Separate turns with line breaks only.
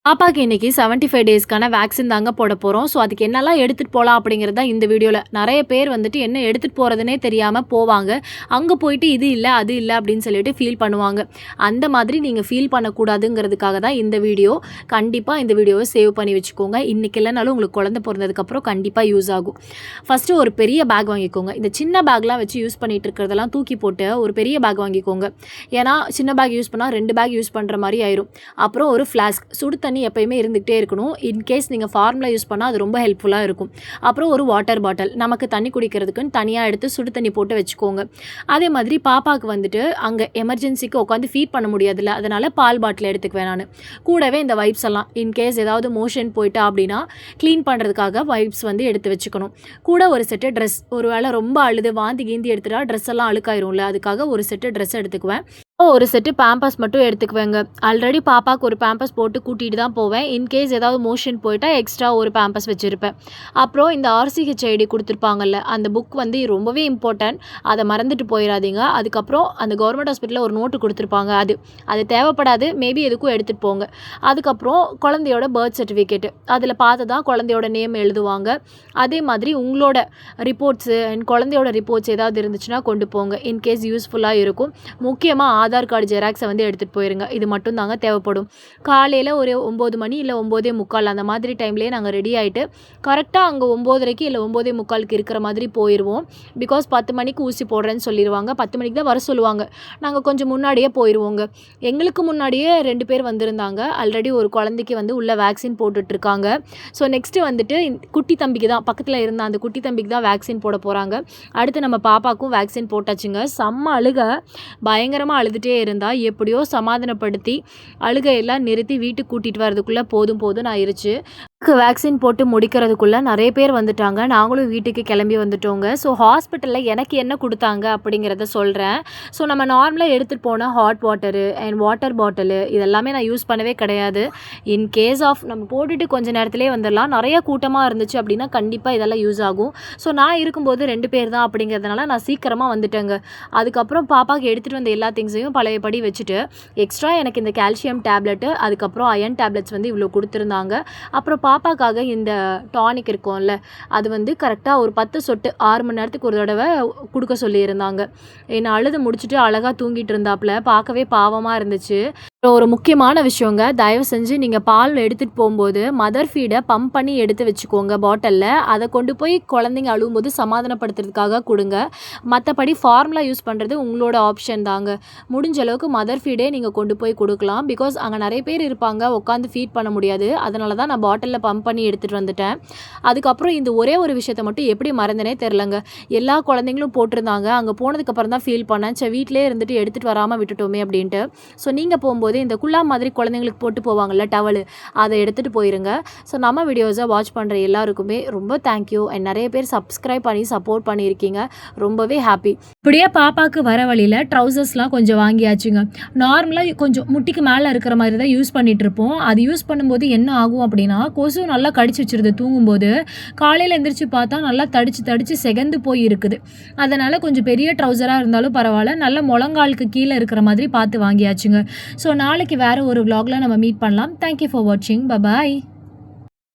பாப்பாக்கு இன்னைக்கு 75 டேஸ்க்கான வேக்சின் தாங்க போட போகிறோம். ஸோ அதுக்கு என்னெல்லாம் எடுத்துகிட்டு போகலாம் அப்படிங்கிறது தான் இந்த வீடியோவில். நிறைய பேர் வந்துட்டு என்ன எடுத்துகிட்டு போகிறதுனே தெரியாமல் போவாங்க. அங்கே போயிட்டு இது இல்லை அது இல்லை அப்படின்னு சொல்லிட்டு ஃபீல் பண்ணுவாங்க. அந்த மாதிரி நீங்கள் ஃபீல் பண்ணக்கூடாதுங்கிறதுக்காக தான் இந்த வீடியோ. கண்டிப்பாக இந்த வீடியோவை சேவ் பண்ணி வச்சுக்கோங்க. இன்றைக்கி இல்லைனாலும் உங்களுக்கு குழந்தை பிறந்ததுக்கப்புறம் கண்டிப்பாக யூஸ் ஆகும். ஃபஸ்ட்டு ஒரு பெரிய பேக் வாங்கிக்கோங்க. இந்த சின்ன பேக்லாம் வச்சு யூஸ் பண்ணிகிட்டு இருக்கிறதெல்லாம் தூக்கி போட்டு ஒரு பெரிய பேக் வாங்கிக்கோங்க. ஏன்னா சின்ன பேக் யூஸ் பண்ணால் 2 பேக் யூஸ் பண்ணுற மாதிரி ஆயிரும். அப்புறம் ஒரு ஃப்ளாஸ்க், சுடு தண்ணி எப்பயுமே இருந்துகிட்டே இருக்கணும். இன்கேஸ் நீங்கள் ஃபார்முலா யூஸ் பண்ணால் அது ரொம்ப ஹெல்ப்ஃபுல்லாக இருக்கும். அப்புறம் ஒரு வாட்டர் பாட்டில், நமக்கு தண்ணி குடிக்கிறதுக்குன்னு தனியாக எடுத்து சுடு தண்ணி போட்டு வச்சுக்கோங்க. அதே மாதிரி பாப்பாவுக்கு வந்துட்டு அங்கே எமர்ஜென்சிக்கு உட்காந்து ஃபீட் பண்ண முடியாதுல்ல, அதனால் பால் பாட்டில் எடுத்துக்குவேன் நான். கூடவே இந்த வைப்ஸ் எல்லாம் இன்கேஸ் ஏதாவது மோஷன் போயிட்டா அப்படின்னா க்ளீன் பண்ணுறதுக்காக வைப்ஸ் வந்து எடுத்து வச்சுக்கணும். கூட ஒரு செட்டு ட்ரெஸ், ஒரு வேளை ரொம்ப அழுது வாந்தி கீந்தி எடுத்துட்டா ட்ரெஸ் எல்லாம் அழுக்காயிரும்ல, அதுக்காக ஒரு செட்டு ட்ரெஸ் எடுத்துக்குவேன். ஒரு செட்டு பேம்பர்ஸ் மட்டும் எடுத்துக்குவேங்க. ஆல்ரெடி பாப்பாவுக்கு ஒரு பேம்பர்ஸ் போட்டு கூட்டிகிட்டு தான் போவேன். இன்கேஸ் ஏதாவது மோஷன் போயிட்டா எக்ஸ்ட்ரா ஒரு பேம்பர்ஸ் வச்சுருப்பேன். அப்புறம் இந்த RCHID கொடுத்துருப்பாங்கல்ல, அந்த புக் வந்து ரொம்பவே இம்பார்ட்டன்ட். அதை மறந்துட்டு போயிடாதீங்க. அதுக்கப்புறம் அந்த கவர்மெண்ட் ஹாஸ்பிட்டலில் ஒரு நோட்டு கொடுத்துருப்பாங்க, அது தேவைப்படாது, மேபி எதுக்கும் எடுத்துகிட்டு போங்க. அதுக்கப்புறம் குழந்தையோட பர்த் சர்டிஃபிகேட்டு, அதில் பார்த்து தான் குழந்தையோட நேம் எழுதுவாங்க. அதே மாதிரி உங்களோட ரிப்போர்ட்ஸு அண்ட் குழந்தையோட ரிப்போர்ட்ஸ் ஏதாவது இருந்துச்சுன்னா கொண்டு போங்க. இன்கேஸ் யூஸ்ஃபுல்லாக இருக்கும். முக்கியமாக ஆதார் கார்டு ஜெராக்ஸை வந்து எடுத்துகிட்டு போயிருங்க. இது மட்டும் தாங்க தேவைப்படும். காலையில் ஒரு 9 மணி இல்லை 9:45 அந்த மாதிரி டைம்லேயே நாங்கள் ரெடி ஆகிட்டு கரெக்டாக அங்கே 9:30 இல்லை 9:45 இருக்கிற மாதிரி போயிடுவோம். பிகாஸ் 10 மணிக்கு ஊசி போடுறேன்னு சொல்லிடுவாங்க. 10 மணிக்கு தான் வர சொல்லுவாங்க. நாங்கள் கொஞ்சம் முன்னாடியே போயிடுவோங்க. எங்களுக்கு முன்னாடியே 2 பேர் வந்திருந்தாங்க. ஆல்ரெடி ஒரு குழந்தைக்கு வந்து உள்ள வேக்சின் போட்டுட்ருக்காங்க. ஸோ நெக்ஸ்ட்டு வந்துட்டு குட்டி தம்பிக்கு தான், பக்கத்தில் இருந்த அந்த குட்டி தம்பிக்கு தான் வேக்சின் போட போகிறாங்க. அடுத்து நம்ம பாப்பாவுக்கும் வேக்சின் போட்டாச்சுங்க. செம்ம அழுக, பயங்கரமாக அழுதுகிட்டே இருந்தால் எப்படியோ சமாதானப்படுத்தி அழுகையெல்லாம் நிறுத்தி வீட்டுக்கு கூட்டிகிட்டு வரதுக்குள்ளே போதும் ஆயிடுச்சு. வேக்சின் போட்டு முடிக்கிறதுக்குள்ளே நிறைய பேர் வந்துட்டாங்க. நாங்களும் வீட்டுக்கு கிளம்பி வந்துட்டோங்க. ஸோ ஹாஸ்பிட்டலில் எனக்கு என்ன கொடுத்தாங்க அப்படிங்கிறத சொல்கிறேன். ஸோ நம்ம நார்மலாக எடுத்துகிட்டு போனால் hot water and water bottle இதெல்லாமே நான் யூஸ் பண்ணவே கிடையாது. இன் கேஸ் ஆஃப் நம்ம போட்டுட்டு கொஞ்சம் நேரத்துலேயே வந்துடலாம். நிறைய கூட்டமாக இருந்துச்சு அப்படின்னா கண்டிப்பாக இதெல்லாம் யூஸ் ஆகும். ஸோ நான் இருக்கும்போது 2 பேர் தான் அப்படிங்கிறதுனால நான் சீக்கிரமாக வந்துட்டேங்க. அதுக்கப்புறம் பாப்பாவுக்கு எடுத்துகிட்டு வந்த எல்லா திங்ஸையும் பழையபடி வச்சுட்டு எக்ஸ்ட்ரா எனக்கு இந்த கால்சியம் டேப்லெட்டு, அதுக்கப்புறம் அயன் டேப்லெட்ஸ் வந்து இவ்வளோ கொடுத்துருந்தாங்க. அப்புறம் பாப்பாக்காக இந்த டானிக் இருக்கும்ல, அது வந்து கரெக்டாக ஒரு 10 சொட்டு 6 மணி நேரத்துக்கு ஒரு தடவை கொடுக்க சொல்லியிருந்தாங்க. என்னை அழுது முடிச்சுட்டு அழகாக தூங்கிட்டு இருந்தாப்புல, பார்க்கவே பாவமாக இருந்துச்சு. ஒரு முக்கியமான விஷயங்க, தயவு செஞ்சு நீங்கள் பால் எடுத்துகிட்டு போகும்போது மதர் ஃபீடை பம்ப் பண்ணி எடுத்து வச்சுக்கோங்க பாட்டிலில். அதை கொண்டு போய் குழந்தைங்க அழுகும்போது சமாதானப்படுத்துறதுக்காக கொடுங்க. மற்றபடி ஃபார்முலா யூஸ் பண்ணுறது உங்களோட ஆப்ஷன் தாங்க. முடிஞ்ச அளவுக்கு மதர் ஃபீடே நீங்கள் கொண்டு போய் கொடுக்கலாம். பிகாஸ் அங்கே நிறைய பேர் இருப்பாங்க, உட்காந்து ஃபீட் பண்ண முடியாது. அதனால தான் நான் பாட்டிலில் பம்ப் பண்ணி எடுத்துகிட்டு வந்துட்டேன். அதுக்கப்புறம் இந்த ஒரே ஒரு விஷயத்தை மட்டும் எப்படி மறந்தனே தெரிலங்க. எல்லா குழந்தைங்களும் போட்டிருந்தாங்க. அங்கே போனதுக்கப்புறம் தான் ஃபீல் பண்ணேன், சரி வீட்டிலே இருந்துட்டு எடுத்துகிட்டு வராமல் விட்டுட்டோமே அப்படின்ட்டு. ஸோ நீங்கள் போகும்போது இந்த குல்லா மாதிரி குழந்தைங்களுக்கு போட்டு போவாங்கள்ல டவலு, அதை எடுத்துகிட்டு போயிருங்க. ஸோ நம்ம வீடியோஸை வாட்ச் பண்ணுற எல்லாருக்குமே ரொம்ப தேங்க்யூ. அண்ட் நிறைய பேர் சப்ஸ்கிரைப் பண்ணி சப்போர்ட் பண்ணியிருக்கீங்க, ரொம்பவே ஹாப்பி. இப்படியே பாப்பாவுக்கு வர வழியில் ட்ரௌசர்ஸ்லாம் கொஞ்சம் வாங்கியாச்சுங்க. நார்மலாக கொஞ்சம் முட்டிக்கு மேலே இருக்கிற மாதிரி தான் யூஸ் பண்ணிகிட்டு இருப்போம். அது யூஸ் பண்ணும்போது என்ன ஆகும் அப்படின்னா, கொசு நல்லா கடிச்சு வச்சிருது தூங்கும்போது. காலையில் எந்திரிச்சு பார்த்தா நல்லா தடிச்சு செகந்து போய் இருக்குது. அதனால் கொஞ்சம் பெரிய ட்ரௌசராக இருந்தாலும் பரவாயில்ல, நல்ல முழங்காலுக்கு கீழே இருக்கிற மாதிரி பார்த்து வாங்கியாச்சுங்க. ஸோ நாளைக்கு வேறு ஒரு vlogல நம்ம மீட் பண்ணலாம். தேங்க்யூ ஃபார் வாட்சிங். பை.